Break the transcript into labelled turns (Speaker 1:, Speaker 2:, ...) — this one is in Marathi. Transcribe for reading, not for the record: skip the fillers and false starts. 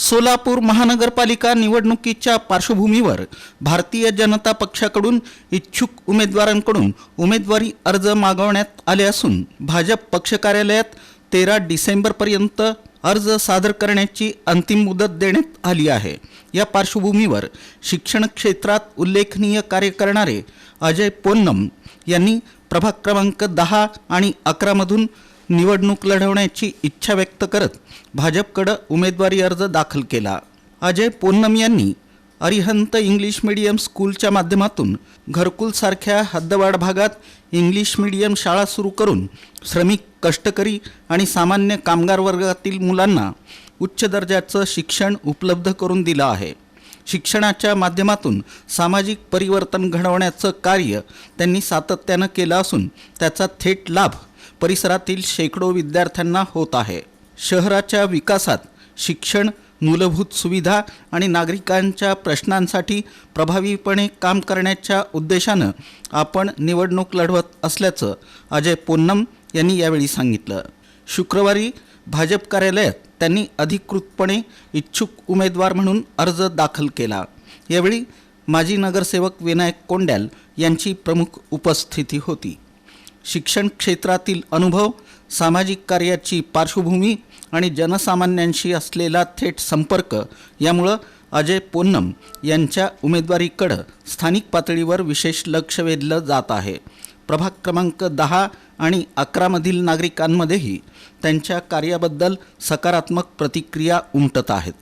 Speaker 1: सोलापूर महानगरपालिका निवडणुकीच्या पार्श्वभूमीवर भारतीय जनता पक्षाकडून इच्छुक उमेदवारांकडून उमेदवारी अर्ज मागवण्यात आले असून भाजप पक्ष कार्यालयात 13 डिसेंबरपर्यंत अर्ज सादर करण्याची अंतिम मुदत देण्यात आली आहे। या पार्श्वभूमीवर शिक्षण क्षेत्रात उल्लेखनीय कार्य करणारे अजय पोन्नम यांनी प्रभाग क्रमांक 10 आणि 11 मधून निवडणूक लढवण्याची इच्छा व्यक्त करत भाजपकडे उमेदवारी अर्ज दाखल केला। अजय पोन्नम यांनी अरिहंत इंग्लिश मीडियम स्कूलच्या माध्यमातून घरकुल सारख्या हद्दवाढ भागात इंग्लिश मीडियम शाळा सुरू करून श्रमिक, कष्टकरी आणि सामान्य कामगार वर्गातील मुलांना उच्च दर्जाचं शिक्षण उपलब्ध करून दिलं आहे। शिक्षणाच्या माध्यमातून सामाजिक परिवर्तन घडवण्याचं कार्य त्यांनी सातत्यानं केलं असून त्याचा थेट लाभ परिसरातील शेकडो विद्यार्थ्यांना होत आहे। शहराच्या विकासात शिक्षण, मूलभूत सुविधा आणि नागरिकांच्या प्रश्नांसाठी प्रभावीपणे काम करण्याच्या उद्देशानं आपण निवडणूक लढवत असल्याचं अजय पोन्नम यांनी यावेळी सांगितलं। शुक्रवारी भाजप कार्यालयात त्यांनी अधिकृतपणे इच्छुक उमेदवार म्हणून अर्ज दाखल केला। यावेळी माजी नगरसेवक विनायक कोंड्याल यांची प्रमुख उपस्थिती होती। शिक्षण क्षेत्रातील अनुभव, सामाजिक कार्याची पार्श्वभूमी आणि जनसामान्यांशी असलेला थेट संपर्क यामुळे अजय पोन्नम यांच्या उमेदवारीकडे स्थानिक पातळीवर विशेष लक्ष वेधलं जात आहे। प्रभाग क्रमांक 10 आणि 11 मधील नागरिकांमध्येही त्यांच्या कार्याबद्दल सकारात्मक प्रतिक्रिया उमटत आहेत।